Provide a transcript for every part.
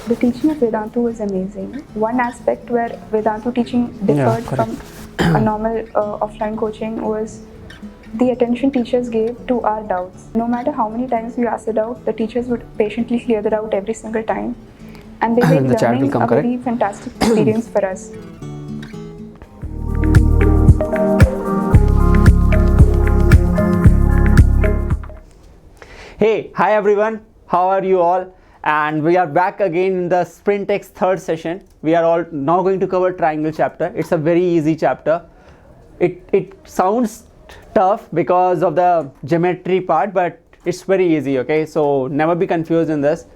The teaching of Vedantu was amazing. One aspect where Vedantu teaching differed from a normal offline coaching was the attention teachers gave to our doubts. No matter how many times we asked a doubt, the teachers would patiently clear the doubt every single time. And they made learning a very fantastic experience for us. Hey, hi everyone, how are you all? And we are back again in the Sprint X third session. We are all now going to cover triangle chapter. It's a very easy chapter. It sounds tough because of the geometry part, but it's very easy, okay? So never be confused in this.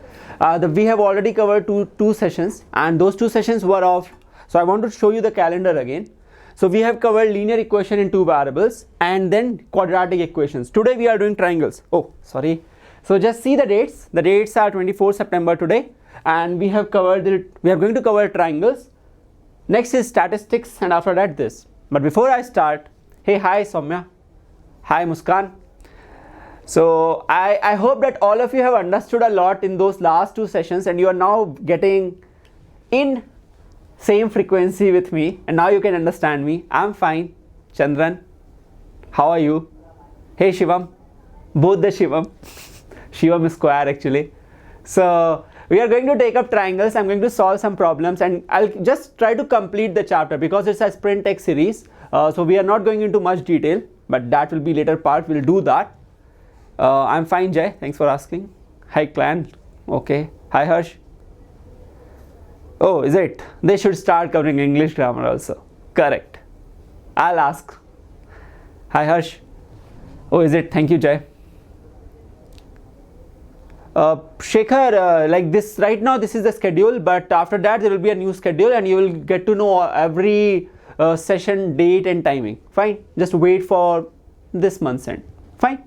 We have already covered two sessions, and those two sessions were of, so I want to show you the calendar again. So we have covered linear equation in two variables and then quadratic equations. Today we are doing triangles. Oh, sorry. So just see the dates. The dates are 24 September today, and we are going to cover triangles. Next is statistics, and after that this. But before I start, hey, hi Soumya. Hi Muskan. So I hope that all of you have understood a lot in those last two sessions, and you are now getting in same frequency with me, and now you can understand me. I'm fine. Chandran, how are you? Hey Shivam, both the Shivam. Shivam is square actually. So we are going to take up triangles. I'm going to solve some problems, and I'll just try to complete the chapter because it's a Sprint X series. So we are not going into much detail, but that will be later part. We'll do that. I'm fine, Jay. Thanks for asking. Hi clan. Okay. Hi Harsh. Oh, is it? They should start covering English grammar also. Correct. I'll ask. Hi Harsh. Oh, is it? Thank you, Jay. Shekhar, like this right now this is the schedule, but after that there will be a new schedule and you will get to know every session date and timing. Fine, just wait for this month's end. Fine.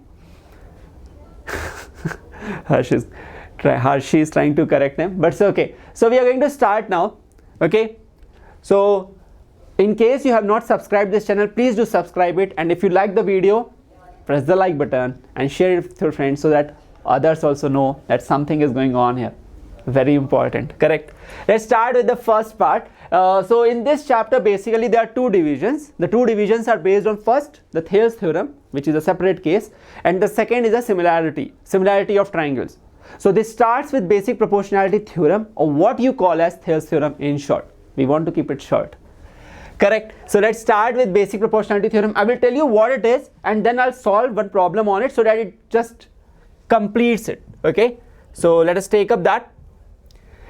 Harsh is trying to correct him, but it's okay. So we are going to start now. Okay, so in case you have not subscribed this channel, please do subscribe it, and if you like the video, press the like button and share it with your friends so that others also know that something is going on here. Very important. Correct. Let's start with the first part. So in this chapter basically there are two divisions. The two divisions are based on first the Thales theorem, which is a separate case, and the second is a similarity of triangles. So this starts with basic proportionality theorem, or what you call as Thales theorem in short. We want to keep it short. Correct. So let's start with basic proportionality theorem. I will tell you what it is, and then I'll solve one problem on it so that it just completes it. Okay, so let us take up that.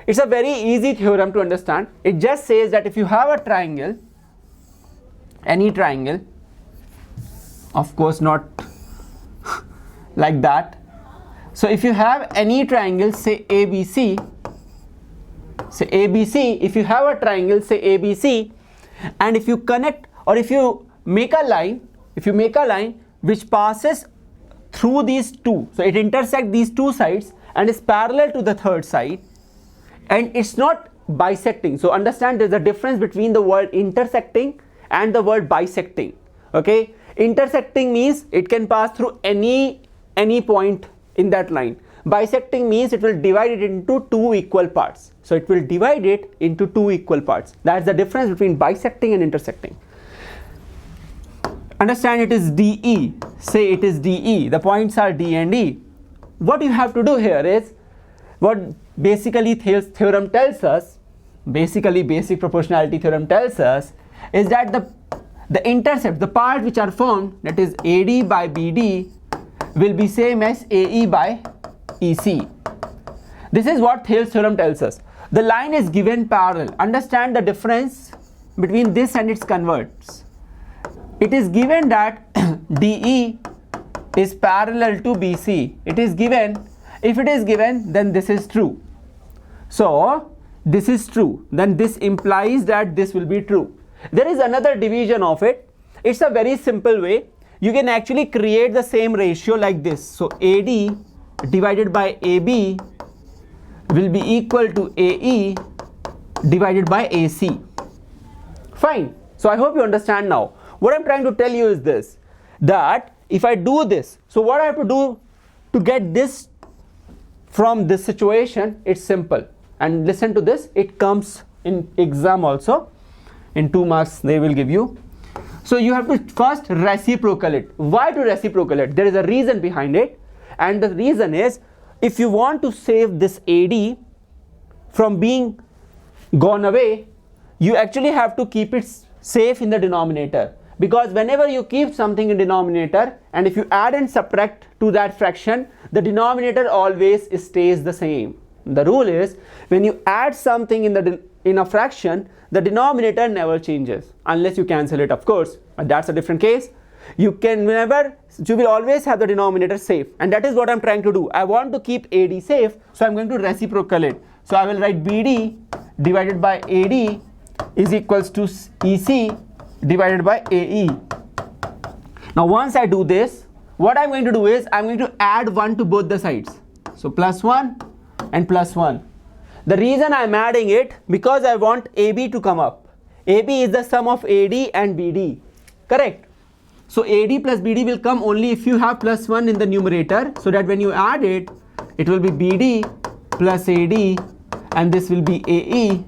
It's a very easy theorem to understand. It just says that if you have a triangle, any triangle, of course not like that. So if you have any triangle, say ABC, if you have a triangle, say ABC, and if you connect, or if you make a line, which passes through these two, so it intersects these two sides and is parallel to the third side, and it's not bisecting. So understand there's a difference between the word intersecting and the word bisecting. Okay, intersecting means it can pass through any point in that line. Bisecting means it will divide it into two equal parts. So it will divide it into two equal parts. That's the difference between bisecting and intersecting. Understand it is DE. Say it is DE. The points are D and E. What you have to do here is what basically Thales theorem tells us, basically basic proportionality theorem tells us, is that the intercept, the part which are formed, that is AD by BD, will be same as AE by EC. This is what Thales theorem tells us. The line is given parallel. Understand the difference between this and its converts. It is given that DE is parallel to BC. It is given. If it is given, then this is true. So this is true. Then this implies that this will be true. There is another division of it. It's a very simple way. You can actually create the same ratio like this. So AD divided by AB will be equal to AE divided by AC. Fine. So I hope you understand now. What I'm trying to tell you is this, that if I do this, so what I have to do to get this from this situation, it's simple. and listen to this, it comes in exam also. In 2 marks they will give you. So you have to first reciprocal it. Why to reciprocal it? There is a reason behind it, and the reason is, if you want to save this AD from being gone away, you actually have to keep it safe in the denominator, because whenever you keep something in denominator and if you add and subtract to that fraction, the denominator always stays the same. The rule is, when you add something in a fraction, the denominator never changes unless you cancel it, of course, but that's a different case. You will always have the denominator safe, and that is what I'm trying to do. I want to keep AD safe, so I'm going to reciprocal it. So I will write BD divided by AD is equals to EC divided by AE. Now once I do this, what I'm going to do is I'm going to add 1 to both the sides. So plus 1 and plus 1. The reason I'm adding it, because I want AB to come up. AB is the sum of AD and BD, correct? So AD plus BD will come only if you have plus 1 in the numerator, so that when you add it, it will be BD plus AD, and this will be AE,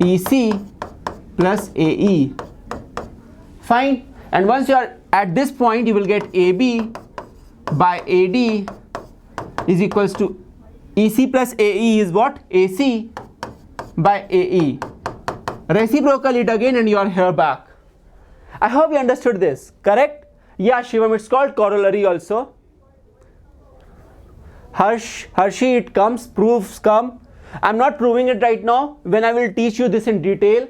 EC plus AE. Fine. And once you are at this point, you will get AB by AD is equals to EC plus AE is what? AC by AE. Reciprocal it again and you are here back. I hope you understood this, correct? Yeah, Shivam, it's called corollary also. Harshi, it comes, proofs come. I'm not proving it right now. When I will teach you this in detail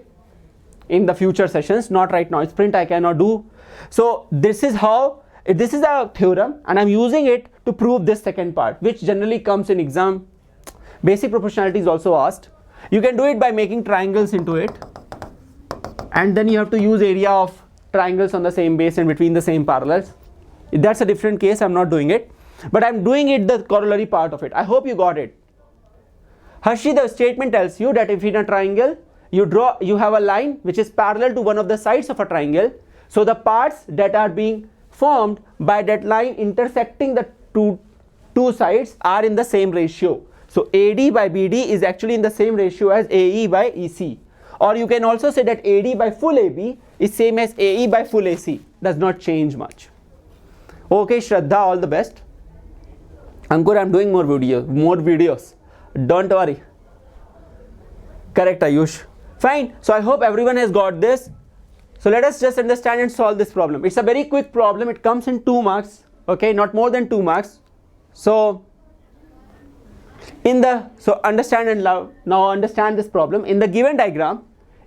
in the future sessions, not right now. Sprint I cannot do. So this is a theorem, and I'm using it to prove this second part, which generally comes in exam. Basic proportionality is also asked. You can do it by making triangles into it, and then you have to use area of triangles on the same base and between the same parallels. That's a different case. I'm not doing it, but I'm doing it the corollary part of it. I hope you got it. Harshi, the statement tells you that if in a triangle you have a line which is parallel to one of the sides of a triangle, so the parts that are being formed by that line intersecting the two sides are in the same ratio. So AD by BD is actually in the same ratio as AE by EC, or you can also say that AD by full AB is same as AE by full AC. Does not change much. Okay, Shraddha, all the best. Ankur, I'm doing more videos. Don't worry. Correct, Ayush. Fine. So I hope everyone has got this. So let us just understand and solve this problem. It's a very quick problem. It comes in 2 marks. Okay, not more than 2 marks. So understand and now understand this problem. In the given diagram,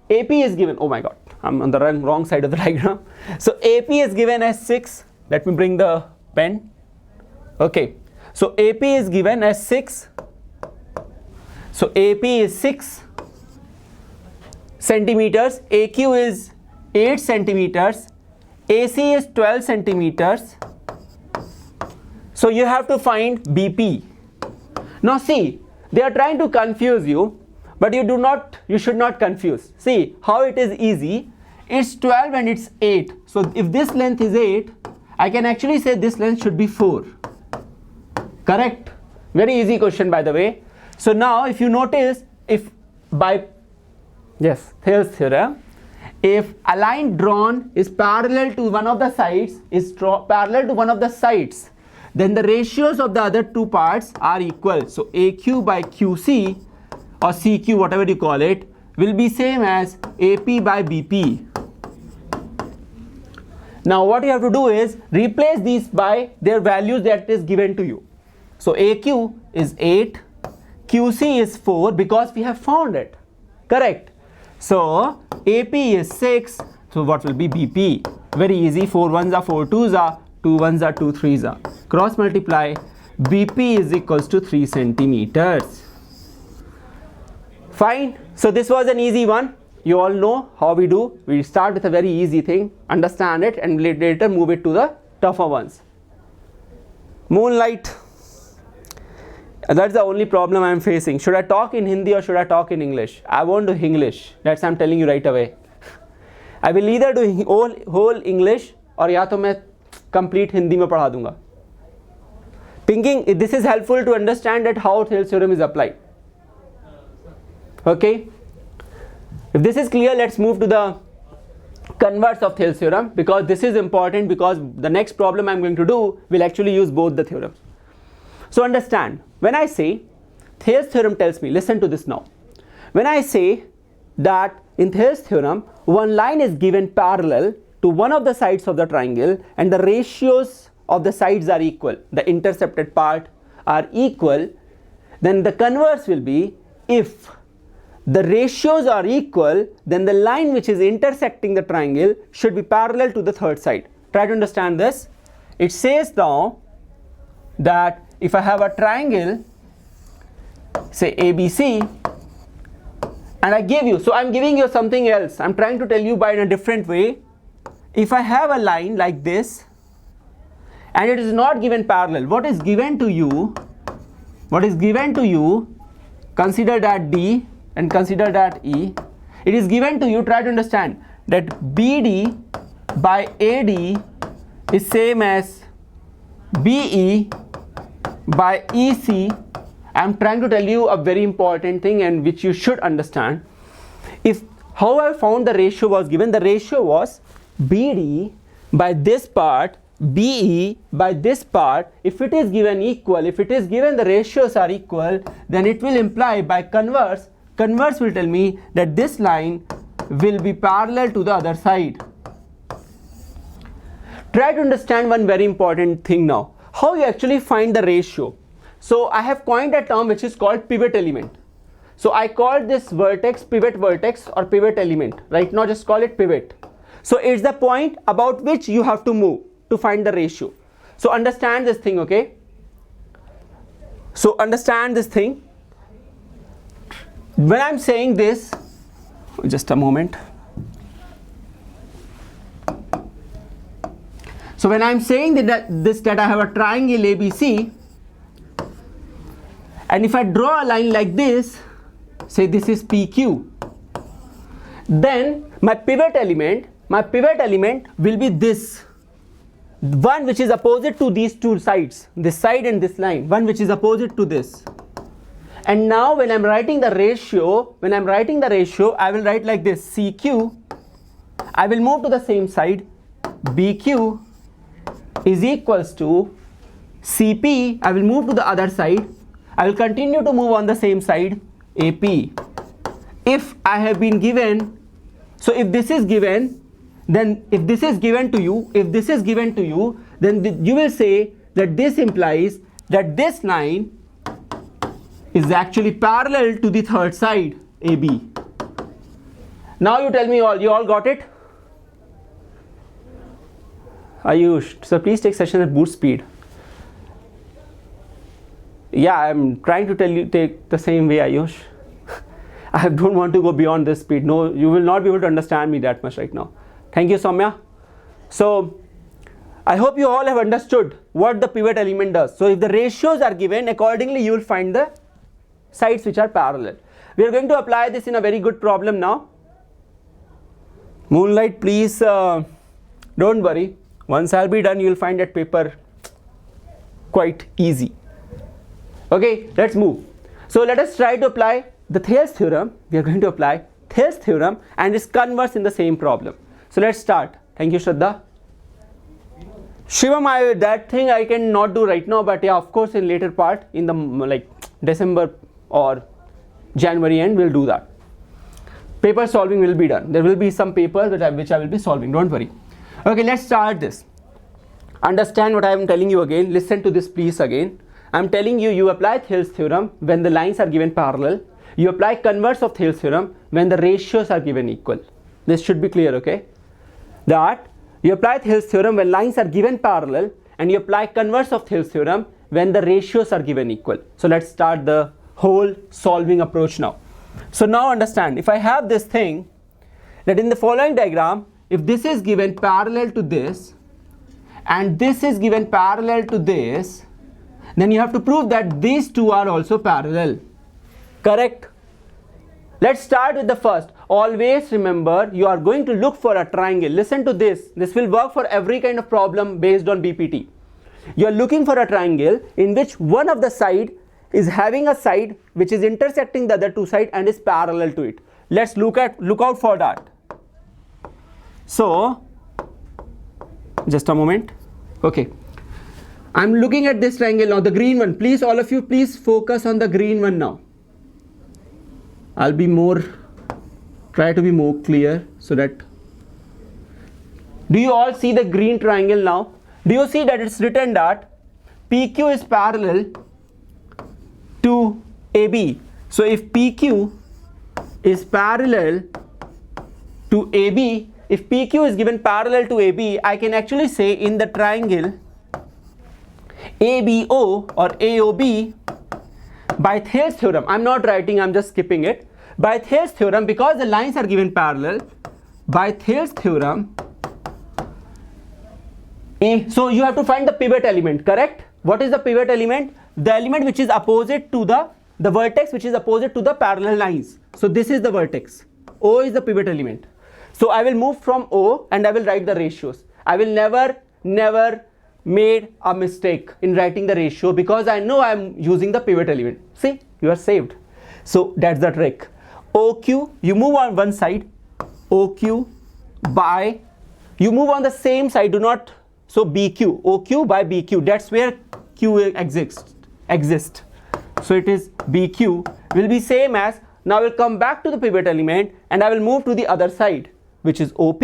AP is given. Oh my God, I'm on the wrong side of the diagram. So AP is given as 6. Let me bring the pen. Okay. So AP is given as 6. So AP is 6 centimeters, AQ is 8 centimeters, AC is 12 centimeters. So you have to find BP. Now see, they are trying to confuse you, but you should not confuse. See how it is easy. It's 12 and it's 8. So if this length is 8, I can actually say this length should be 4. Correct? Very easy question, by the way. So now if you notice, There's theorem. If a line drawn is parallel to one of the sides, then the ratios of the other two parts are equal. So AQ by QC or CQ, whatever you call it, will be same as AP by BP. Now what you have to do is replace these by their values that is given to you. So AQ is 8, QC is 4 because we have found it. Correct. So AP is 6. So what will be BP? Very easy. 4 1s are 4 2s are, 2 1s are 2 3s are. Cross multiply. BP is equals to 3 centimeters. Fine. So this was an easy one. You all know how we do. We start with a very easy thing, understand it, and later move it to the tougher ones. Moonlight. That's the only problem I am facing. Should I talk in Hindi or should I talk in English? I won't do English. That's I'm telling you right away. I will either do whole English or या तो मैं complete Hindi में पढ़ा दूंगा. Thinking this is helpful to understand that how Thales theorem is applied. Okay, if this is clear, let's move to the converse of Thales theorem, because this is important, because the next problem I'm going to do will actually use both the theorems. So understand, when I say Thales theorem tells me, listen to this now, when I say that in Thales theorem one line is given parallel to one of the sides of the triangle and the ratios of the sides are equal, the intercepted part are equal, then the converse will be, if the ratios are equal, then the line which is intersecting the triangle should be parallel to the third side. Try to understand this. It says now that if I have a triangle, say ABC, and I give you, so I'm giving you something else, I'm trying to tell you by in a different way. If I have a line like this and it is not given parallel, what is given to you, consider that D and consider that E, it is given to you, try to understand that BD by AD is same as BE by EC. I am trying to tell you a very important thing and which you should understand. If how I found the ratio was given, the ratio was BD by this part, BE by this part. If it is given equal, if it is given the ratios are equal, then it will imply by converse will tell me that this line will be parallel to the other side. Try to understand one very important thing now, how you actually find the ratio. So I have coined a term which is called pivot element. So I called this vertex pivot vertex or pivot element. Right now just call it pivot. So it's the point about which you have to move to find the ratio. So understand this thing, okay? So understand this thing. When I'm saying this, just a moment. So when I'm saying that I have a triangle ABC, and if I draw a line like this, say this is PQ, then my pivot element will be this one which is opposite to these two sides, this side and this line, one which is opposite to this. And now when I'm writing the ratio, I will write like this: CQ, I will move to the same side, BQ is equals to CP, I will move to the other side, I will continue to move on the same side, AP. If I have been given, so if this is given, then if this is given to you, then you will say that this implies that this line is actually parallel to the third side, AB. Now you tell me you all got it? Ayush, so please take session at boost speed. Yeah, I'm trying to tell you, take the same way, Ayush. I don't want to go beyond this speed. No, you will not be able to understand me that much right now. Thank you, Soumya. So I hope you all have understood what the pivot element does. So if the ratios are given, accordingly you will find the sides which are parallel. We are going to apply this in a very good problem now. Moonlight, please don't worry. Once I'll be done, you will find that paper quite easy. Okay, let's move. So let us try to apply the Thales theorem. We are going to apply Thales theorem and its converse in the same problem. So let's start. Thank you, Shraddha. Shivam, that thing I cannot do right now, but yeah, of course in later part, in the like December or January end, we'll do that. Paper solving will be done. There will be some papers which I will be solving, don't worry. Okay, let's start this. Understand what I am telling you again. Listen to this please again. I am telling you, you apply Thales theorem when the lines are given parallel. You apply converse of Thales theorem when the ratios are given equal. This should be clear, okay? That you apply Thales theorem when lines are given parallel, and you apply converse of Thales theorem when the ratios are given equal. So let's start the whole solving approach now. So now understand, if I have this thing, that in the following diagram, if this is given parallel to this and this is given parallel to this, then you have to prove that these two are also parallel. Correct? Let's start with the first. Always remember, you are going to look for a triangle. Listen to this. This will work for every kind of problem based on BPT. You are looking for a triangle in which one of the side is having a side which is intersecting the other two sides and is parallel to it. Let's look out for that. So just a moment. Okay, I'm looking at this triangle now, the green one. Please, all of you, please focus on the green one now. I'll try to be more clear so that. Do you all see the green triangle now? Do you see that it's written that PQ is parallel to AB? So if PQ is parallel to AB, if PQ is given parallel to AB, I can actually say in the triangle ABO or AOB, by Thales theorem, I'm not writing, I'm just skipping it. By Thales theorem, because the lines are given parallel, by Thales theorem, so you have to find the pivot element, correct? What is the pivot element? The element which is opposite to the vertex which is opposite to the parallel lines. So this is the vertex. O is the pivot element. So I will move from O and I will write the ratios. I will never made a mistake in writing the ratio because I know I am using the pivot element. See, you are saved. So that's the trick. OQ, you move on one side. OQ by, you move on the same side, do not, so BQ, OQ by BQ, that's where Q exists. So it is BQ will be same as, now we'll come back to the pivot element and I will move to the other side, which is OP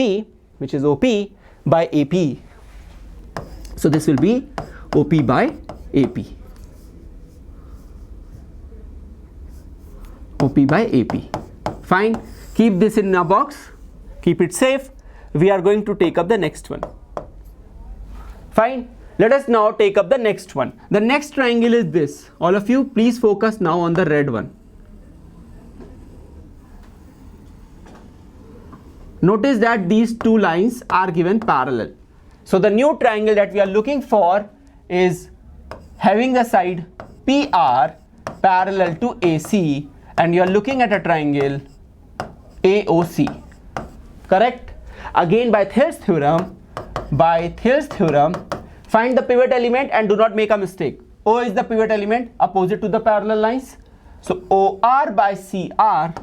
by AP. So this will be OP by AP. OP by AP. Fine. Keep this in a box. Keep it safe. We are going to take up the next one. Fine. Let us now take up the next one. The next triangle is this. All of you, please focus now on the red one. Notice that these two lines are given parallel. So the new triangle that we are looking for is having the side PR parallel to AC, and you are looking at a triangle AOC. Correct? Again, by Thales theorem, find the pivot element and do not make a mistake. O is the pivot element opposite to the parallel lines. So OR by CR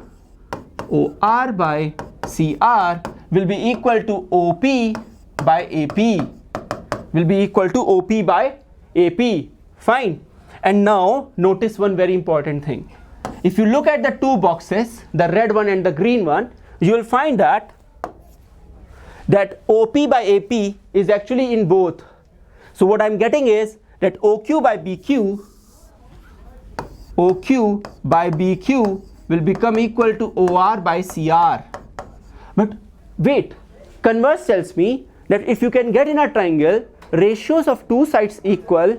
will be equal to OP by AP. Will be equal to OP by AP. Fine. And now notice one very important thing. If you look at the two boxes, the red one and the green one, you will find that OP by AP is actually in both. So what I'm getting is that OQ by BQ will become equal to OR by CR. But wait, converse tells me that if you can get in a triangle ratios of two sides equal,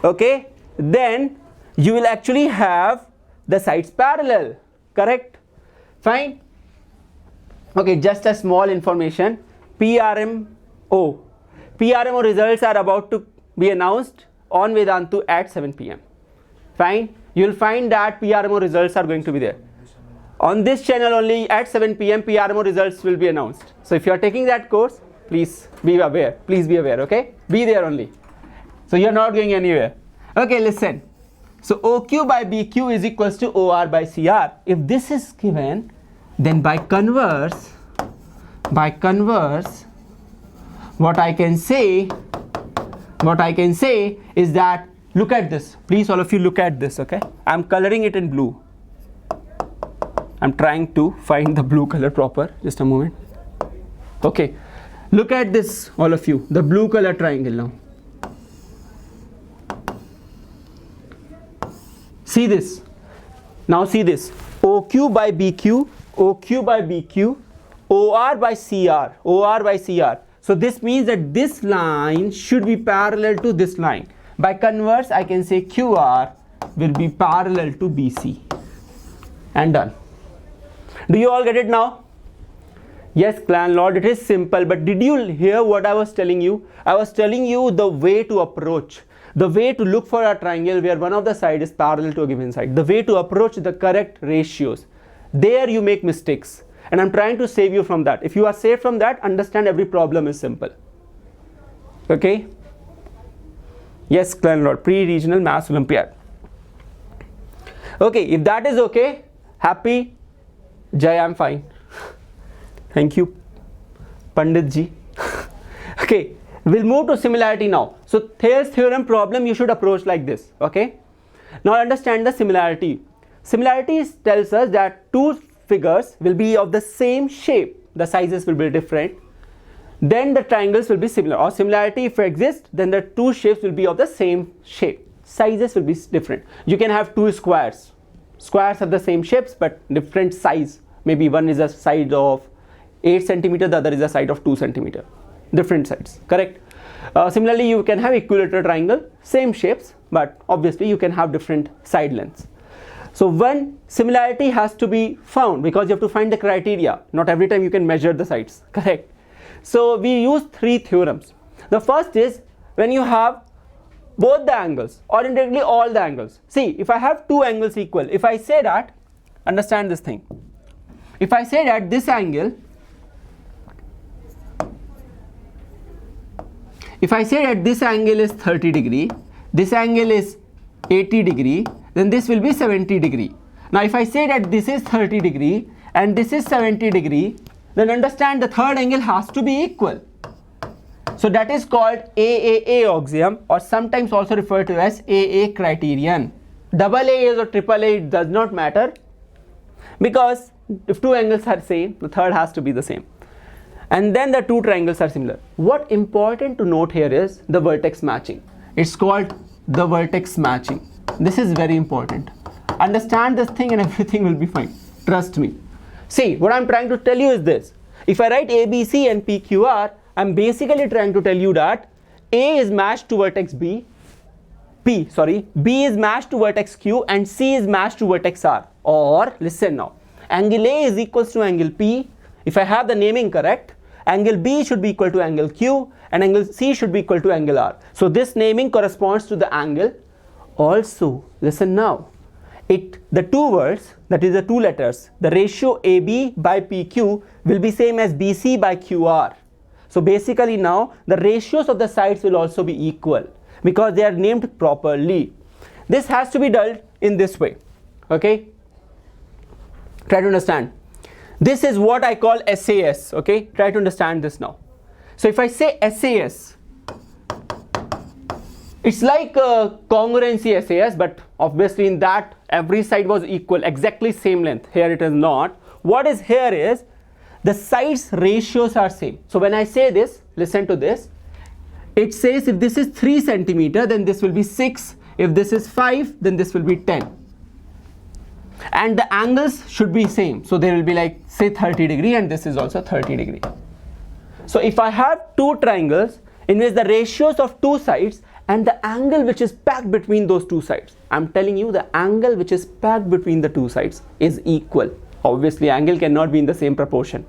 okay, then you will actually have the sides parallel. Correct? Fine. Okay, just a small information. PRMO results are about to be announced on Vedantu at 7 p.m. Fine. You will find that PRMO results are going to be there. On this channel only at 7 p.m. PRMO results will be announced. So if you are taking that course, please be aware. Please be aware, okay? Be there only. So you are not going anywhere. Okay, listen. So OQ by BQ is equals to OR by CR. If this is given, then by converse, what I can say is that, look at this. Please, all of you, look at this, okay? I'm coloring it in blue. I'm trying to find the blue color proper. Just a moment. Okay. Look at this, all of you. The blue color triangle now. See this. Now see this. OQ by BQ, OR by CR. So this means that this line should be parallel to this line. By converse, I can say QR will be parallel to BC. And done. Do you all get it now? Yes, landlord, it is simple, but did you hear what I was telling you? I was telling you the way to approach, the way to look for a triangle where one of the side is parallel to a given side, the way to approach the correct ratios. There you make mistakes, and I'm trying to save you from that. If you are saved from that, understand every problem is simple. Okay? Yes, landlord, pre-regional maths Olympiad. Okay, if that is okay, happy, Jai, I'm fine. Thank you, Pandit ji. Okay, we'll move to similarity now. So Thales theorem problem you should approach like this. Okay, now understand the similarity. Similarity tells us that two figures will be of the same shape, the sizes will be different, then the triangles will be similar. Or similarity if it exists, then the two shapes will be of the same shape, sizes will be different. You can have two squares have the same shapes but different size. Maybe one is a side of 8 centimeter, the other is a side of 2 centimeter, different sides, correct? Similarly, you can have equilateral triangle, same shapes, but obviously you can have different side lengths. So one similarity has to be found because you have to find the criteria. Not every time you can measure the sides, correct? So we use three theorems. The first is when you have both the angles or indirectly all the angles. See, if I have two angles equal, if I say that, understand this thing. If I say that this angle, if I say that this angle is 30 degree, this angle is 80 degree, then this will be 70 degree. Now if I say that this is 30 degree and this is 70 degree, then understand the third angle has to be equal. So that is called AAA axiom, or sometimes also referred to as AA criterion. Double A or triple A, it does not matter, because if two angles are same, the third has to be the same. And then the two triangles are similar. What important to note here is the vertex matching. It's called the vertex matching. This is very important. Understand this thing and everything will be fine. Trust me. See, what I'm trying to tell you is this. If I write ABC and PQR, I'm basically trying to tell you that A is matched to vertex B is matched to vertex Q, and C is matched to vertex R. Or, listen now, angle A is equals to angle P. If I have the naming correct, angle B should be equal to angle Q and angle C should be equal to angle R. So this naming corresponds to the angle. Also, listen now, the two words, that is the two letters, the ratio AB by PQ will be same as BC by QR. So basically now the ratios of the sides will also be equal because they are named properly. This has to be done in this way. Okay, try to understand. This is what I call SAS. Okay, try to understand this now. So if I say SAS, it's like congruency SAS, but obviously in that every side was equal, exactly same length. Here it is not. What is here is the sides ratios are same. So when I say this, listen to this. It says if this is 3 centimeter, then this will be 6. If this is 5, then this will be 10. And the angles should be same. So there will be like say 30 degree and this is also 30 degree. So if I have two triangles in which the ratios of two sides and the angle which is packed between those two sides, I'm telling you the angle which is packed between the two sides is equal. Obviously angle cannot be in the same proportion.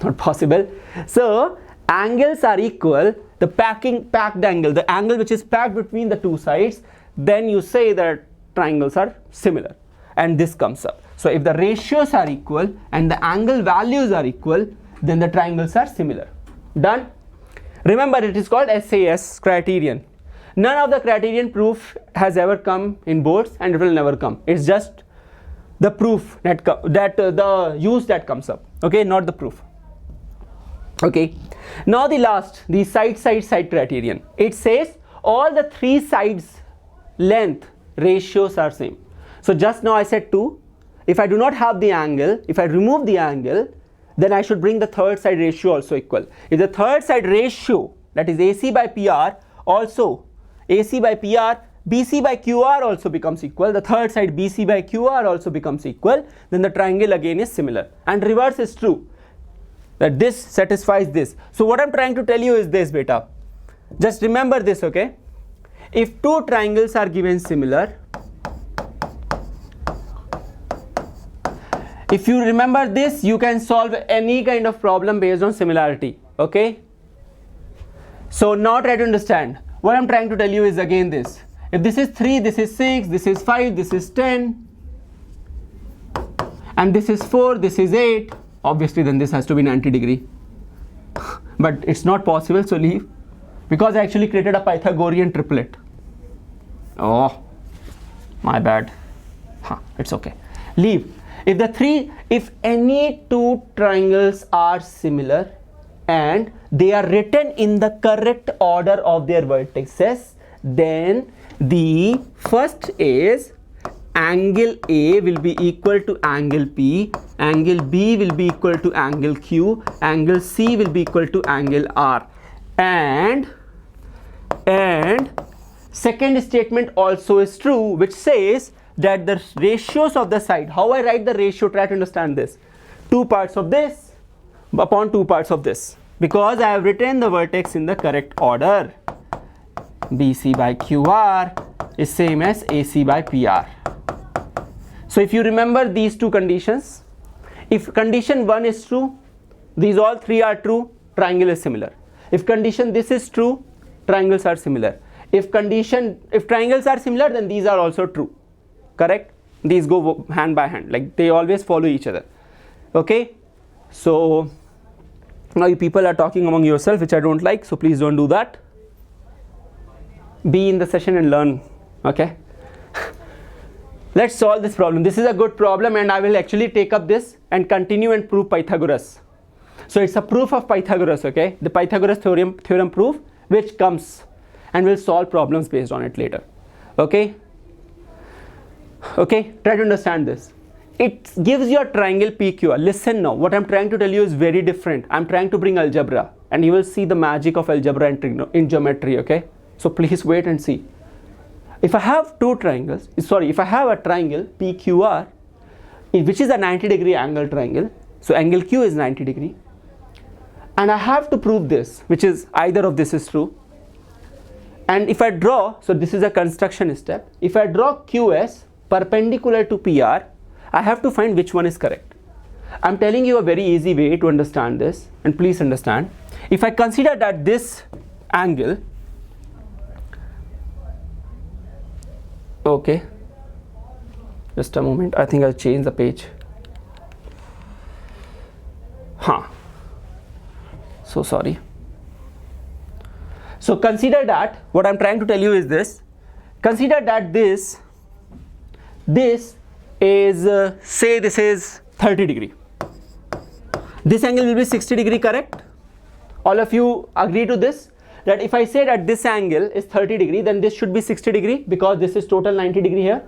Not possible. So angles are equal, the packed angle, the angle which is packed between the two sides, then you say that triangles are similar, and this comes up. So if the ratios are equal and the angle values are equal, then the triangles are similar. Done? Remember, it is called SAS criterion. None of the criterion proof has ever come in boards and it will never come. It's just the proof the use that comes up. Okay, not the proof. Okay, now the side criterion. It says all the three sides length ratios are same. So just now I said 2. If I do not have the angle, if I remove the angle, then I should bring the third side ratio also equal. If the third side ratio, that is AC by PR, also AC by PR, BC by QR also becomes equal, the third side BC by QR also becomes equal, then the triangle again is similar. And reverse is true, that this satisfies this. So what I'm trying to tell you is this, beta. Just remember this, okay? If two triangles are given similar, if you remember this, you can solve any kind of problem based on similarity. Okay? So now try to understand. What I'm trying to tell you is again this. If this is 3, this is 6, this is 5, this is 10, and this is 4, this is 8, obviously then this has to be 90 degree. But it's not possible, so leave. Because I actually created a Pythagorean triplet. Oh, my bad. It's okay. Leave. If any two triangles are similar and they are written in the correct order of their vertices, then the first is angle A will be equal to angle P, angle B will be equal to angle Q, angle C will be equal to angle R, and second statement also is true, which says that the ratios of the side, how I write the ratio, try to understand this, 2 parts of this upon 2 parts of this, because I have written the vertex in the correct order. BC by QR is same as AC by PR. So if you remember these two conditions, if condition 1 is true, these all 3 are true, triangle is similar. If condition this is true, triangles are similar. If triangles are similar, then these are also true. Correct? These go hand by hand, like they always follow each other. Okay, so now you people are talking among yourself, which I don't like, so please don't do that. Be in the session and learn. Okay, let's solve this problem. This is a good problem, and I will actually take up this and continue and prove Pythagoras. So it's a proof of Pythagoras. Okay, the Pythagoras theorem proof, which comes, and we'll solve problems based on it later. Okay, try to understand this. It gives you a triangle PQR. Listen now, what I'm trying to tell you is very different. I'm trying to bring algebra, and you will see the magic of algebra in geometry. Okay, so please wait and see. If I have if I have a triangle PQR, which is a 90-degree angle triangle, so angle Q is 90 degree, and I have to prove this, which is either of this is true. And if I draw, so this is a construction step, if I draw QS perpendicular to PR, I have to find which one is correct. I'm telling you a very easy way to understand this, and please understand. If I consider that this angle, okay, just a moment, I think I'll change the page. So sorry. So consider that, what I'm trying to tell you is this. Consider that this is say this is 30 degree. This angle will be 60 degree, correct? All of you agree to this, that if I say that this angle is 30 degree, then this should be 60 degree, because this is total 90 degree here.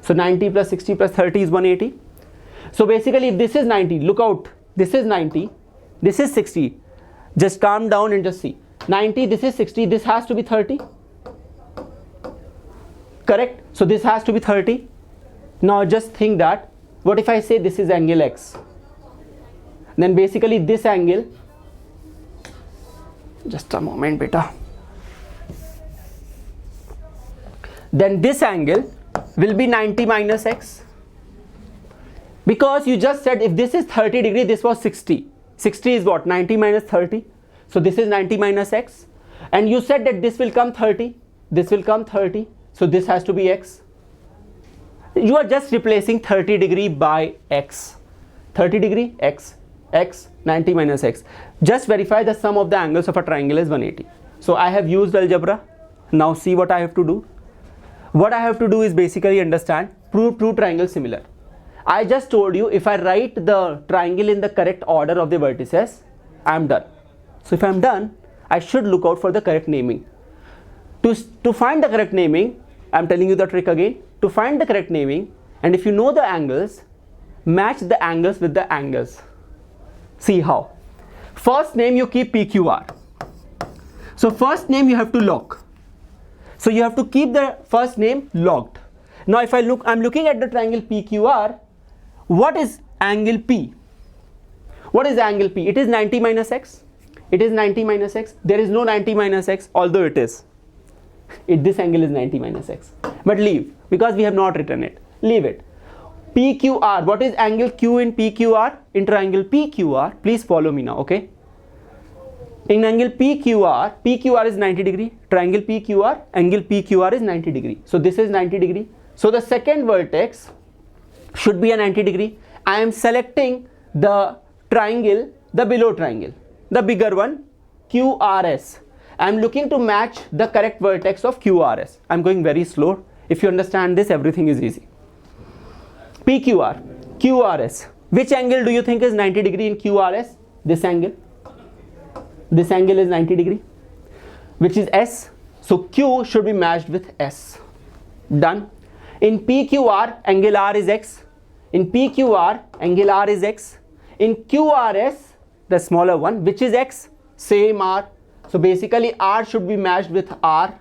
So 90 plus 60 plus 30 is 180. So basically, if this is 90, look out, this is 90, this is 60. Just calm down and just see. 90, this is 60, this has to be 30. Correct? So this has to be 30. Now just think that, what if I say this is angle X? Then basically this angle, just a moment beta, then this angle will be 90 minus X, because you just said if this is 30 degree, this was 60. 60 is what? 90 minus 30. So this is 90 minus X, and you said that this will come 30, this will come 30, so this has to be X. You are just replacing 30 degree by X. 30 degree X, 90 minus X. Just verify the sum of the angles of a triangle is 180. So I have used algebra. Now see what I have to do. What I have to do is basically understand, prove two triangles similar. I just told you, if I write the triangle in the correct order of the vertices, I am done. So if I am done, I should look out for the correct naming. To find the correct naming, I am telling you the trick again. To find the correct naming, and if you know the angles, match the angles with the angles. See how. First name you keep PQR. So first name you have to lock. So you have to keep the first name locked. Now if I'm looking at the triangle PQR, what is angle P? What is angle P? It is 90 minus X. It is 90 minus X. There is no 90 minus X, although it is. This angle is 90 minus X. But leave, because we have not written it. Leave it. PQR, what is angle Q in PQR? In triangle PQR, please follow me now, okay? In angle PQR, PQR is 90 degree. Triangle PQR, angle PQR is 90 degree. So this is 90 degree. So the second vertex should be a 90 degree. I am selecting the triangle, the below triangle, the bigger one, QRS. I am looking to match the correct vertex of QRS. I am going very slow. If you understand this, everything is easy. PQR, QRS. Which angle do you think is 90 degree in QRS? This angle. This angle is 90 degree, which is S. So Q should be matched with S. Done. In PQR, angle R is X. In PQR, angle R is X. In QRS, the smaller one, which is X, same R. So basically R should be matched with R.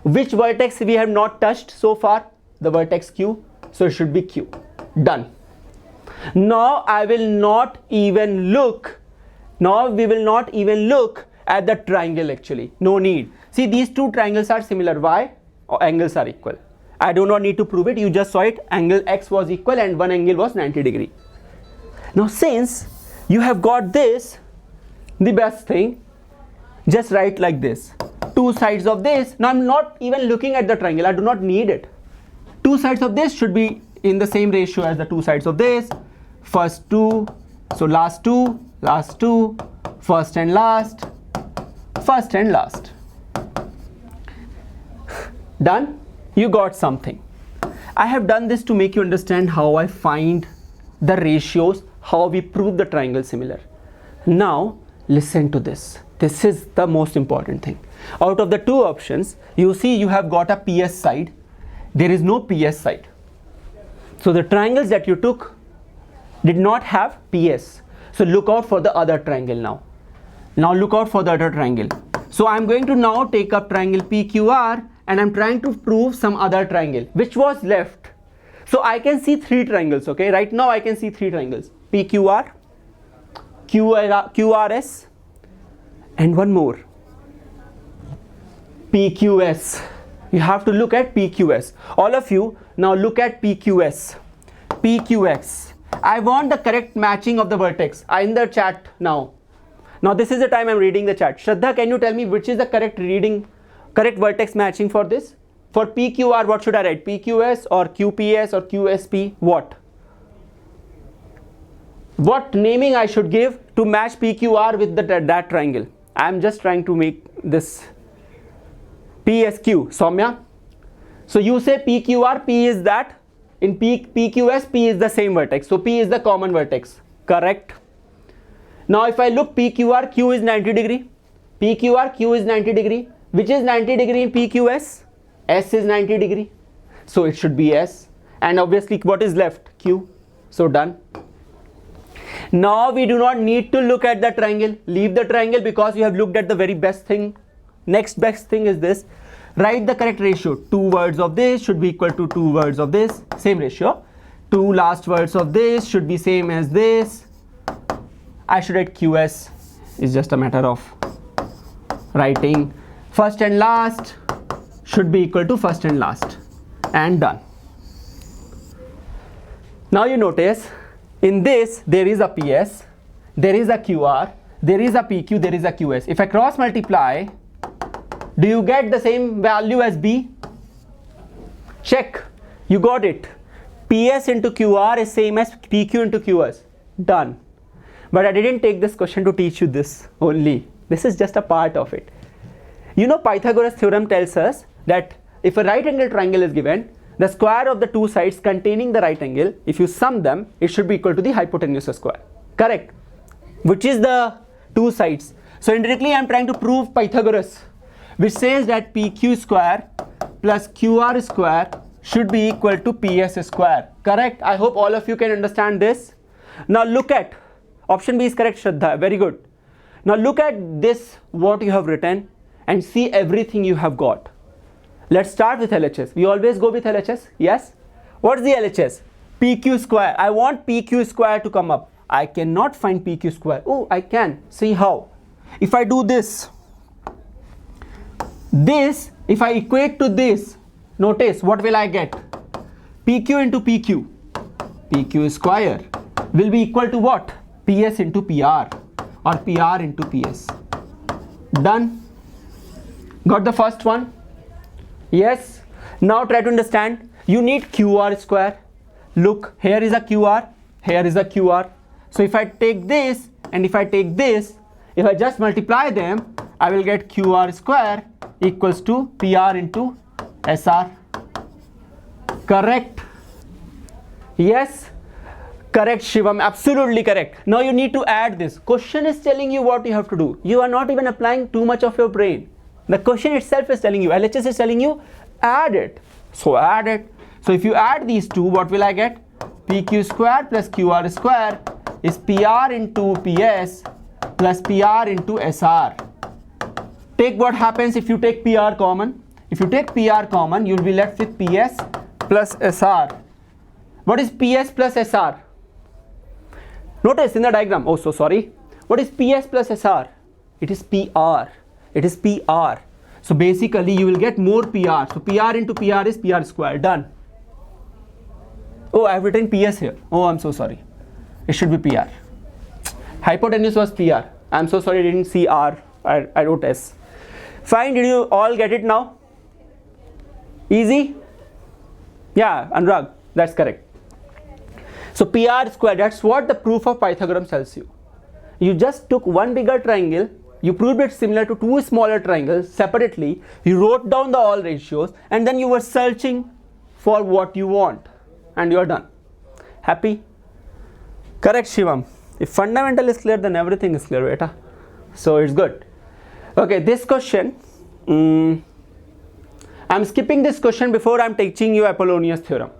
Which vertex we have not touched so far? The vertex Q. So it should be Q. Done. Now I will not even look. Now we will not even look at the triangle actually. No need. See, these two triangles are similar. Why? Or angles are equal. I do not need to prove it. You just saw it. Angle X was equal and one angle was 90 degree. Now since you have got this, the best thing, just write like this. Two sides of this. Now I'm not even looking at the triangle. I do not need it. Two sides of this should be in the same ratio as the two sides of this. First two, so last two, first and last, first and last. Done? You got something. I have done this to make you understand how I find the ratios, how we prove the triangle similar. Now listen to this. This is the most important thing. Out of the two options, you see you have got a PS side. There is no PS side. So the triangles that you took did not have PS. So look out for the other triangle now. Now look out for the other triangle. So I'm going to now take up triangle PQR and I'm trying to prove some other triangle which was left. So I can see three triangles, okay? Right now I can see three triangles. PQR, QRS, and one more. PQS. You have to look at PQS. All of you now look at PQS. PQX. I want the correct matching of the vertex. In the chat now. Now this is the time I'm reading the chat. Shraddha, can you tell me which is the correct vertex matching for this? For PQR, what should I write? PQS or QPS or QSP? What? What naming I should give to match PQR with that triangle? I'm just trying to make this PSQ. Soumya? So you say PQR, P is that. In PQS, P is the same vertex. So P is the common vertex. Correct. Now if I look PQR, Q is 90 degree. PQR, Q is 90 degree. Which is 90 degree in PQS? S is 90 degree. So it should be S. And obviously what is left? Q. So done. Now we do not need to look at the triangle. Leave the triangle because you have looked at the very best thing. Next best thing is this. Write the correct ratio. Two words of this should be equal to two words of this. Same ratio. Two last words of this should be same as this. I should write QS. It's just a matter of writing. First and last should be equal to first and last. And done. Now you notice in this there is a PS, there is a QR, there is a PQ, there is a QS. If I cross multiply, do you get the same value as B? Check. You got it. PS into QR is same as PQ into QS. Done. But I didn't take this question to teach you this only. This is just a part of it. You know, Pythagoras theorem tells us that if a right angle triangle is given, the square of the two sides containing the right angle, if you sum them, it should be equal to the hypotenuse square. Correct. Which is the two sides. So indirectly I am trying to prove Pythagoras, which says that PQ square plus QR square should be equal to PS square. Correct? I hope all of you can understand this. Now look at, option B is correct, Shraddha, very good. Now look at this, what you have written, and see everything you have got. Let's start with LHS. We always go with LHS, yes? What is the LHS? PQ square. I want PQ square to come up. I cannot find PQ square. Oh, I can. See how? If I do this, if I equate to this, notice what will I get? PQ into PQ. PQ square will be equal to what? PS into PR or PR into PS. Done. Got the first one? Yes. Now try to understand. You need QR square. Look, here is a QR, here is a QR. So if I take this and if I take this, if I just multiply them, I will get QR square equals to PR into SR. Correct? Yes, correct Shivam, absolutely correct. Now you need to add this. Question is telling you what you have to do. You are not even applying too much of your brain. The question itself is telling you, LHS is telling you, add it. So add it. So if you add these two, what will I get? PQ square plus QR square is PR into PS plus PR into SR. Take what happens if you take PR common. If you take PR common, you will be left with PS plus SR. What is PS plus SR? Notice in the diagram, oh so sorry. What is PS plus SR? It is PR. It is PR. So basically you will get more PR. So PR into PR is PR square. Done. Oh, I have written PS here. Oh, I'm so sorry. It should be PR. Hypotenuse was PR. I'm so sorry I didn't see R. I wrote S. Fine, did you all get it now? Easy? Yeah, Anurag, that's correct. So PR square, that's what the proof of Pythagoras tells you. You just took one bigger triangle, you proved it similar to two smaller triangles separately, you wrote down the all ratios, and then you were searching for what you want, and you are done. Happy? Correct Shivam. If fundamental is clear, then everything is clear, beta. So it's good. Okay, this question, I'm skipping this question before I'm teaching you Apollonius theorem.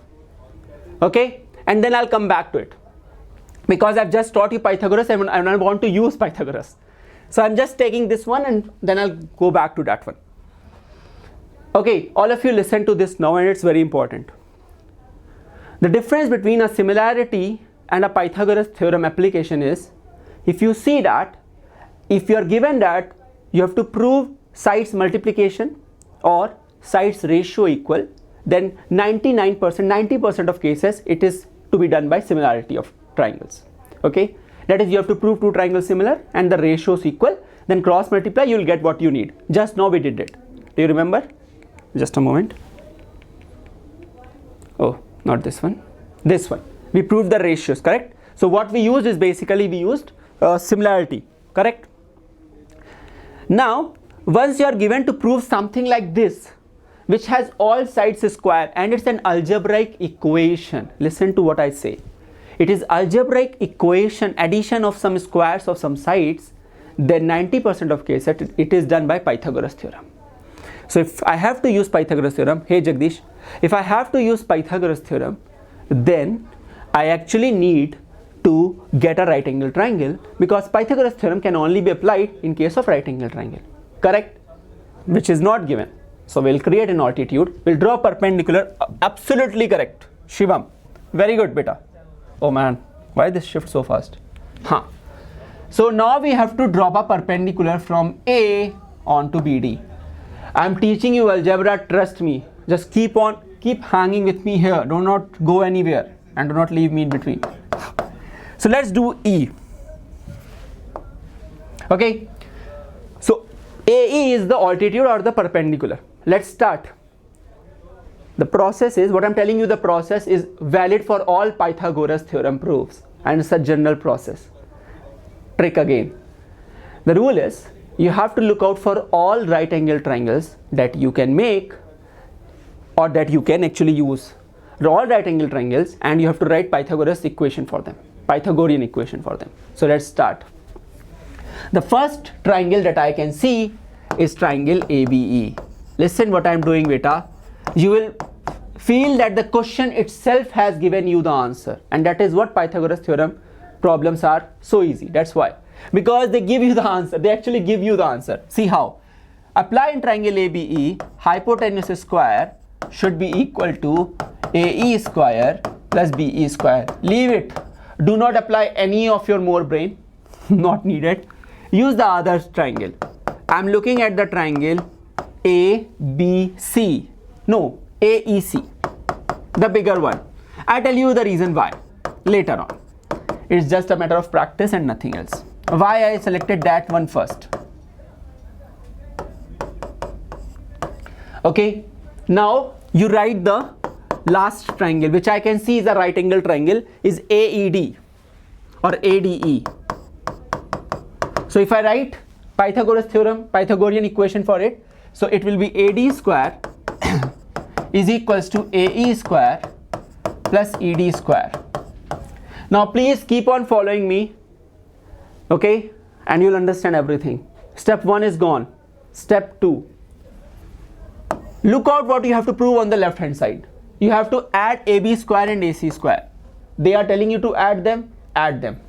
Okay, and then I'll come back to it because I've just taught you Pythagoras and I want to use Pythagoras. So I'm just taking this one and then I'll go back to that one. Okay, all of you listen to this now and it's very important. The difference between a similarity and a Pythagoras theorem application is, if you see that, if you are given that you have to prove sides multiplication or sides ratio equal, then 90% of cases it is to be done by similarity of triangles. Okay, that is you have to prove two triangles similar and the ratios equal, then cross multiply, you will get what you need. Just now we did it. Do you remember? Just a moment. Oh, not this one. This one. We proved the ratios, correct? So what we used is basically we used similarity, correct? Now, once you are given to prove something like this, which has all sides square and it's an algebraic equation. Listen to what I say. It is algebraic equation, addition of some squares of some sides, then 90% of cases it is done by Pythagoras theorem. So if I have to use Pythagoras theorem, hey Jagdish, if I have to use Pythagoras theorem, then I actually need to get a right angle triangle because Pythagoras theorem can only be applied in case of right angle triangle, correct? Which is not given. So we'll create an altitude, we'll draw perpendicular, absolutely correct. Shivam, very good beta. Oh man, why this shift so fast? Huh. So now we have to drop a perpendicular from A onto BD. I'm teaching you algebra, trust me. Just keep hanging with me here. Do not go anywhere and do not leave me in between. So let's do E. Okay. So AE is the altitude or the perpendicular. Let's start. The process is, what I'm telling you, the process is valid for all Pythagoras theorem proofs and it's a general process. Trick again. The rule is, you have to look out for all right angle triangles that you can make or that you can actually use. All right angle triangles, and you have to write Pythagoras equation for them, Pythagorean equation for them. So let's start. The first triangle that I can see is triangle ABE. Listen what I am doing, beta. You will feel that the question itself has given you the answer, and that is what Pythagoras theorem problems are so easy. That's why, because they give you the answer. They actually give you the answer. See how? Apply in triangle ABE, hypotenuse square should be equal to AE square plus BE square. Leave it. Do not apply any of your more brain. Not needed. Use the other triangle. I'm looking at the triangle ABC. No, AEC. The bigger one. I'll tell you the reason why later on. It's just a matter of practice and nothing else. Why I selected that one first. Okay. Now you write the last triangle, which I can see is a right angle triangle, is AED or ADE. So if I write Pythagoras theorem, Pythagorean equation for it, so it will be AD square is equals to AE square plus ED square. Now please keep on following me, okay, and you'll understand everything. Step 1 is gone. Step 2. Look out what you have to prove on the left hand side. You have to add AB square and AC square. They are telling you to add them, add them.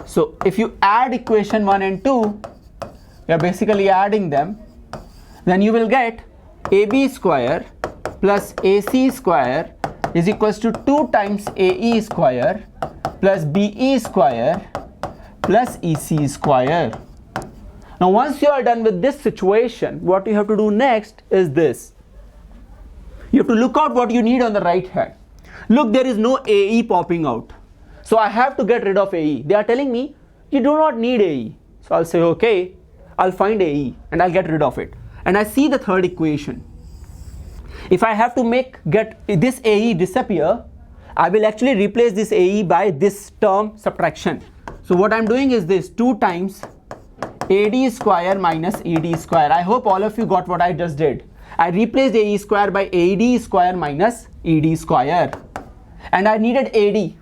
So if you add equation 1 and 2, you are basically adding them, then you will get AB square plus AC square is equals to 2 times AE square plus BE square plus EC square. Now once you are done with this situation, what you have to do next is this. You have to look out what you need on the right hand. Look, there is no AE popping out. So I have to get rid of AE. They are telling me you do not need AE. So I'll say okay, I'll find AE and I'll get rid of it. And I see the third equation. If I have to get this AE disappear, I will actually replace this AE by this term subtraction. So what I'm doing is this, 2 times AD square minus ED square. I hope all of you got what I just did. I replaced AE square by AD square minus ED square. And I needed AD.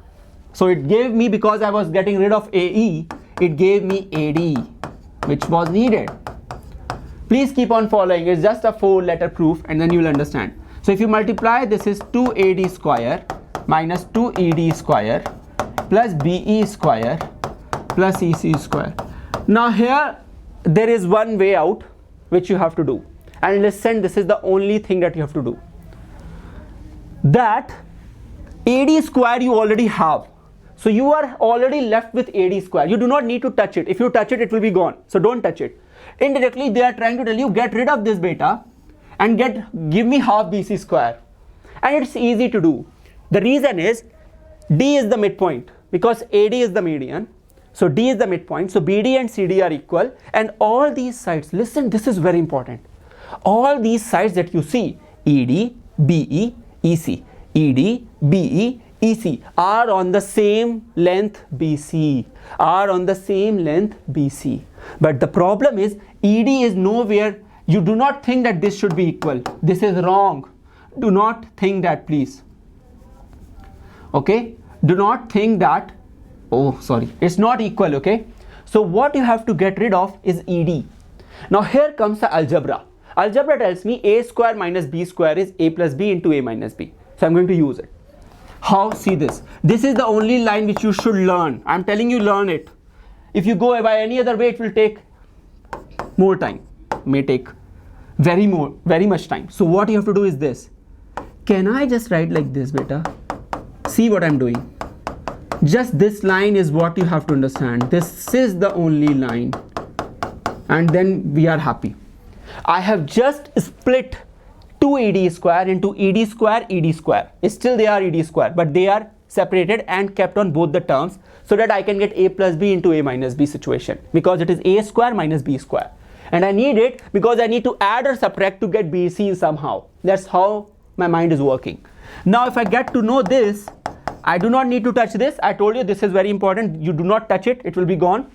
So it gave me, because I was getting rid of AE, it gave me AD, which was needed. Please keep on following. It's just a 4-letter proof and then you will understand. So if you multiply, this is 2AD square minus 2ED square plus BE square plus EC square. Now here there is one way out which you have to do. And listen, this is the only thing that you have to do. That AD square you already have. So you are already left with AD square. You do not need to touch it. If you touch it, it will be gone. So don't touch it. Indirectly, they are trying to tell you get rid of this beta and give me half BC square. And it's easy to do. The reason is D is the midpoint because AD is the median. So D is the midpoint. So BD and CD are equal. And all these sides, listen, this is very important. All these sides that you see, ED, BE, EC, ED, BE, EC are on the same length BC, But the problem is ED is nowhere. You do not think that this should be equal. This is wrong. Do not think that, please. Okay? Do not think that, oh sorry, it's not equal, okay? So what you have to get rid of is ED. Now here comes the algebra. Algebra tells me a square minus b square is a plus b into a minus b. So I'm going to use it. How? See this. This is the only line which you should learn. I'm telling you, learn it. If you go by any other way, it will take more time. May take very much time. So what you have to do is this. Can I just write like this, beta? See what I'm doing. Just this line is what you have to understand. This is the only line. And then we are happy. I have just split 2ED square into ED square, ED square. Still they are ED square, but they are separated and kept on both the terms so that I can get a plus b into a minus b situation, because it is a square minus b square. And I need it because I need to add or subtract to get BC somehow. That's how my mind is working. Now if I get to know this, I do not need to touch this. I told you this is very important. You do not touch it, it will be gone.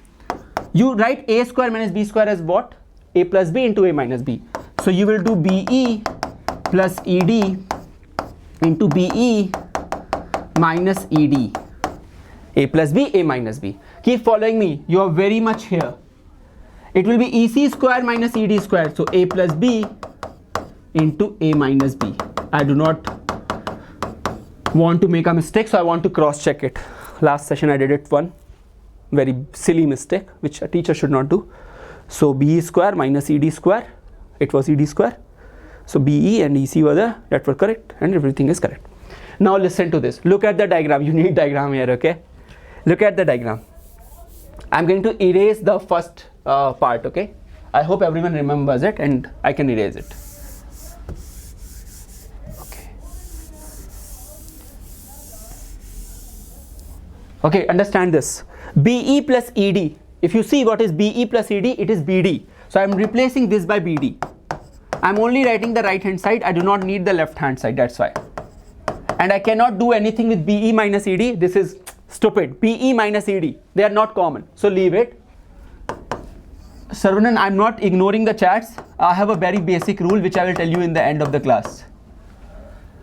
You write a square minus b square as what? A plus b into a minus b. So you will do BE plus ED into BE minus ED. A plus b, a minus b. Keep following me. You are very much here. It will be EC square minus ED square. So a plus b into a minus b. I do not want to make a mistake, so I want to cross check it. Last session I did it one very silly mistake which a teacher should not do. So BE square minus ED square, it was ED square. So BE and EC were there, that were correct, and everything is correct. Now listen to this. Look at the diagram. You need diagram here, okay? Look at the diagram. I'm going to erase the first part, okay? I hope everyone remembers it and I can erase it. Okay. Okay, understand this. BE plus ED. If you see what is BE plus ED, it is BD. So I'm replacing this by BD. I'm only writing the right hand side. I do not need the left hand side. That's why. And I cannot do anything with BE minus ED. This is stupid. BE minus ED. They are not common. So leave it. Sarvanan, I'm not ignoring the chats. I have a very basic rule which I will tell you in the end of the class.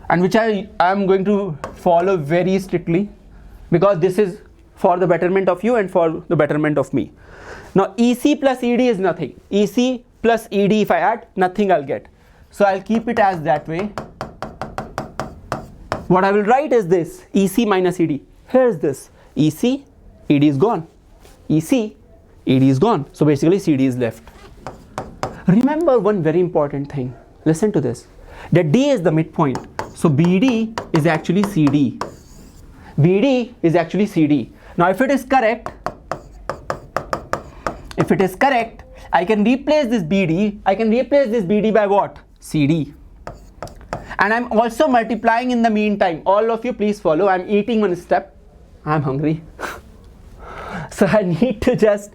and which I am going to follow very strictly, because this is for the betterment of you and for the betterment of me. Now EC plus ED is nothing. EC plus ED, if I add, nothing I'll get. So I'll keep it as that way. What I will write is this, EC minus ED. Here is this, EC, ED is gone. EC, ED is gone. So basically CD is left. Remember one very important thing. Listen to this. That D is the midpoint. So BD is actually CD. BD is actually CD. Now if it is correct, I can replace this BD. I can replace this BD by what? CD. And I'm also multiplying in the meantime. All of you please follow. I'm eating one step. I'm hungry. So I need to just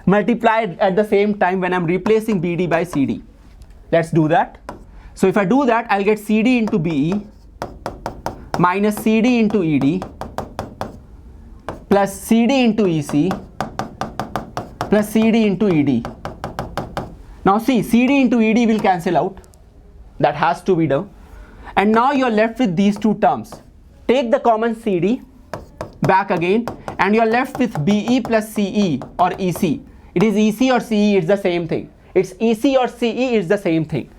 multiply at the same time when I'm replacing BD by CD. Let's do that. So if I do that, I'll get CD into BE minus CD into ED plus CD into EC plus CD into ED. Now see, CD into ED will cancel out. That has to be done. And now you're left with these two terms. Take the common CD back again, and you're left with BE plus CE or EC. It is EC or CE, it's the same thing. It's EC or CE, it's the same thing.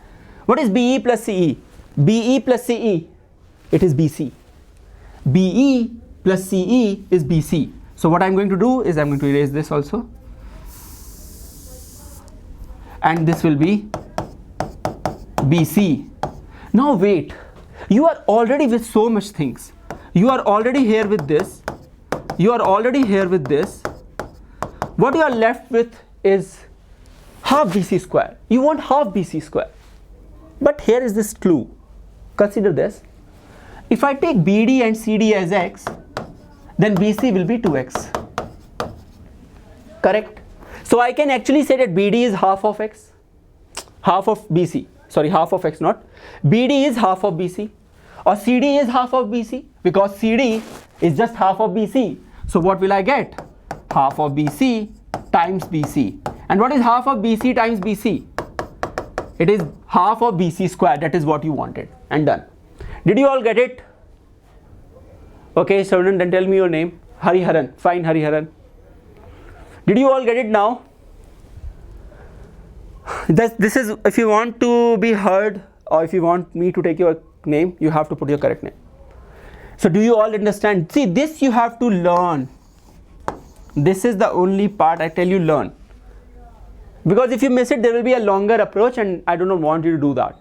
What is BE plus CE? BE plus CE, it is BC. BE plus CE is BC. So what I'm going to do is I'm going to erase this also. And this will be BC. Now wait, you are already with so much things. You are already here with this. You are already here with this. What you are left with is half BC square. You want half BC square. But here is this clue. Consider this. If I take BD and CD as x, then BC will be 2x. Correct? So I can actually say that BD is half of x, half of BC. Sorry, half of x not. BD is half of BC, or CD is half of BC, because CD is just half of BC. So what will I get? Half of BC times BC. And what is half of BC times BC? It is half of BC square. That is what you wanted. And done. Did you all get it? Okay, student, then tell me your name. Hariharan. Fine, Hariharan. Did you all get it now? This is, if you want to be heard, or if you want me to take your name, you have to put your correct name. So do you all understand? See, this you have to learn. This is the only part I tell you learn. Because if you miss it, there will be a longer approach, and I do not want you to do that.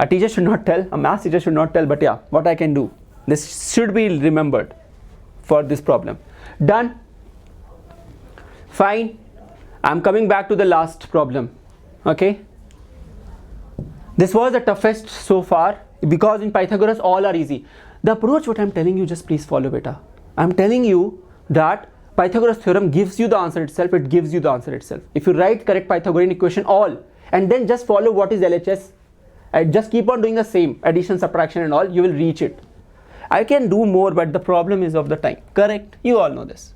A teacher should not tell, a math teacher should not tell, but yeah, what I can do. This should be remembered for this problem. Done? Fine. I'm coming back to the last problem. Okay? This was the toughest so far, because in Pythagoras all are easy. The approach what I'm telling you, just please follow beta. I'm telling you that Pythagoras theorem gives you the answer itself. It gives you the answer itself. If you write correct Pythagorean equation all, and then just follow what is LHS, and just keep on doing the same addition, subtraction and all, you will reach it. I can do more, but the problem is of the time. Correct? You all know this.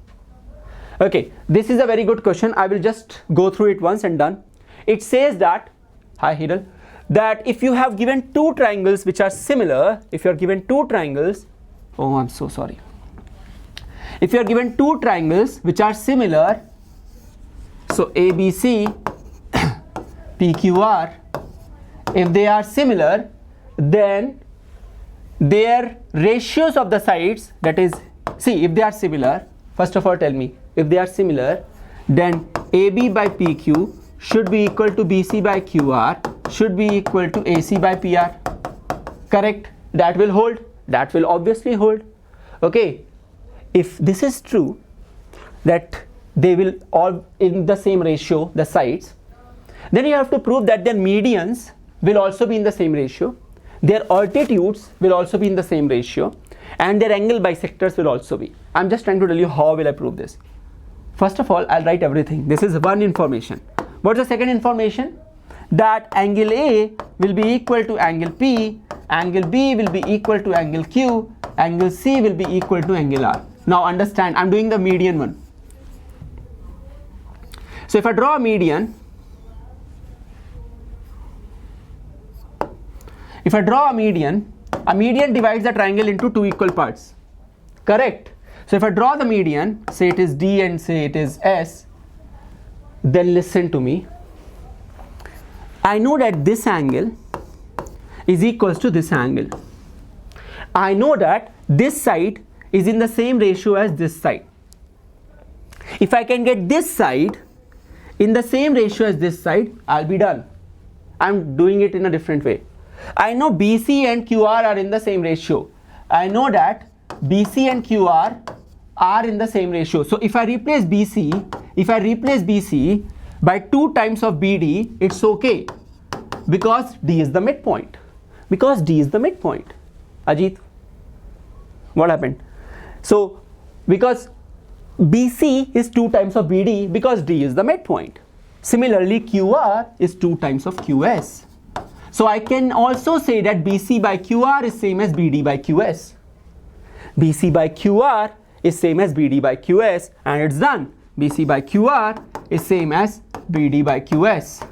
Okay, this is a very good question. I will just go through it once and done. It says that, hi Hiral, that if you have given two triangles which are similar, if you are given two triangles, oh I'm so sorry. If you are given two triangles which are similar, so ABC, PQR, if they are similar, then their ratios of the sides, that is, see, if they are similar, first of all tell me, if they are similar, then AB by PQ should be equal to BC by QR, should be equal to AC by PR. Correct? That will hold. That will obviously hold. Okay. If this is true, that they will all in the same ratio, the sides, then you have to prove that their medians will also be in the same ratio, their altitudes will also be in the same ratio, and their angle bisectors will also be. I'm just trying to tell you how will I prove this. First of all, I'll write everything. This is one information. What's the second information? That angle A will be equal to angle P, angle B will be equal to angle Q, angle C will be equal to angle R. Now understand, I'm doing the median one. So if I draw a median, A median divides the triangle into two equal parts. Correct? So if I draw the median, say it is D and say it is S, then listen to me. I know that this angle is equals to this angle. I know that this side is in the same ratio as this side. If I can get this side in the same ratio as this side, I'll be done. I'm doing it in a different way. I know BC and QR are in the same ratio. I know that BC and QR are in the same ratio. So if I replace BC by 2 times of BD, it's okay. Because D is the midpoint. Because D is the midpoint. Ajit, what happened? So because BC is 2 times of BD because D is the midpoint. Similarly, QR is 2 times of QS. So I can also say that BC by QR is same as BD by QS. BC by QR is same as BD by QS, and it's done. BC by QR is same as BD by QS.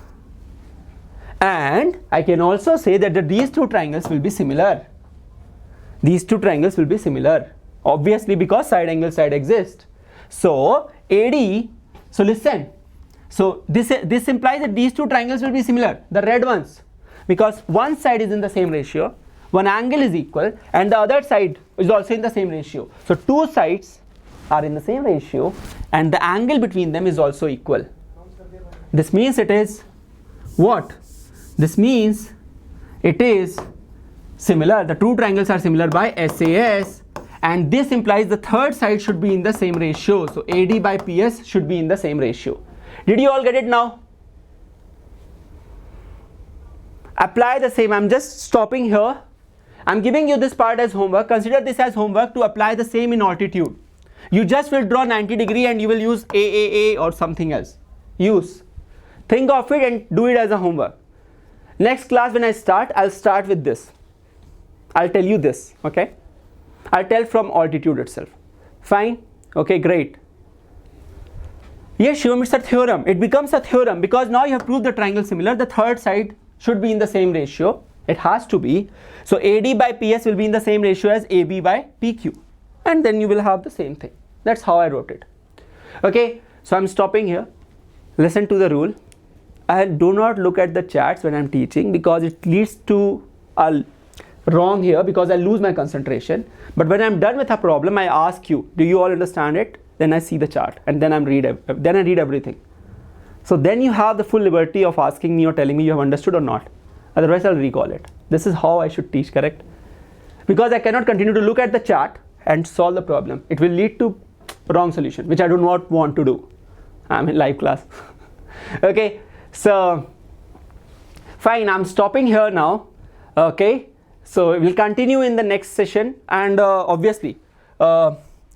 And I can also say that these two triangles will be similar. These two triangles will be similar. Obviously, because side angle side exist. So AD, so listen. So this implies that these two triangles will be similar, the red ones. Because one side is in the same ratio, one angle is equal, and the other side is also in the same ratio. So two sides are in the same ratio, and the angle between them is also equal. This means it is what? This means it is similar. The two triangles are similar by SAS, and this implies the third side should be in the same ratio. So AD by PS should be in the same ratio. Did you all get it now? Apply the same. I'm just stopping here. I'm giving you this part as homework. Consider this as homework to apply the same in altitude. You just will draw 90 degree and you will use AAA or something else. Use. Think of it and do it as a homework. Next class when I start, I'll start with this. I'll tell you this, okay? I'll tell from altitude itself. Fine? Okay, great. Yes, Shivam, it's a theorem. It becomes a theorem because now you have proved the triangle similar. The third side should be in the same ratio. It has to be. So AD by PS will be in the same ratio as AB by PQ. And then you will have the same thing. That's how I wrote it. Okay, so I'm stopping here. Listen to the rule. I do not look at the chats when I'm teaching because it leads to a wrong here because I lose my concentration. But when I'm done with a problem, I ask you, do you all understand it? Then I see the chart and then I read everything. So then you have the full liberty of asking me or telling me you have understood or not. Otherwise, I'll recall it. This is how I should teach, correct? Because I cannot continue to look at the chart and solve the problem. It will lead to wrong solution, which I do not want to do. I'm in live class. Okay, so fine, I'm stopping here now. Okay, so we'll continue in the next session. And obviously,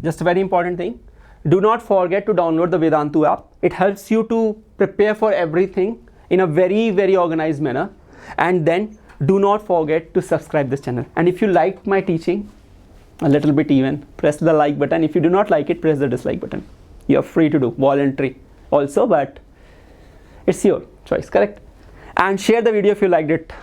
just a very important thing. Do not forget to download the Vedantu app. It helps you to prepare for everything in a very, very organized manner. And then do not forget to subscribe this channel. And if you like my teaching a little bit even, press the like button. If you do not like it, press the dislike button. You are free to do, voluntary also, but it's your choice, correct? And share the video if you liked it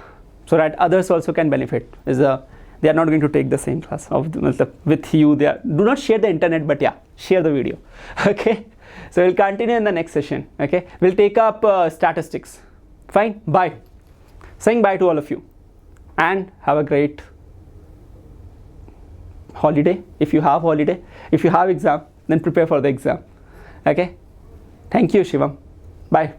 so that others also can benefit. They are not going to take the same class with you. Do not share the internet, but yeah, share the video. Okay, so we'll continue in the next session. Okay, we'll take up statistics. Fine, bye. Saying bye to all of you and have a great holiday. If you have holiday, if you have exam, then prepare for the exam. Okay, thank you, Shivam. Bye.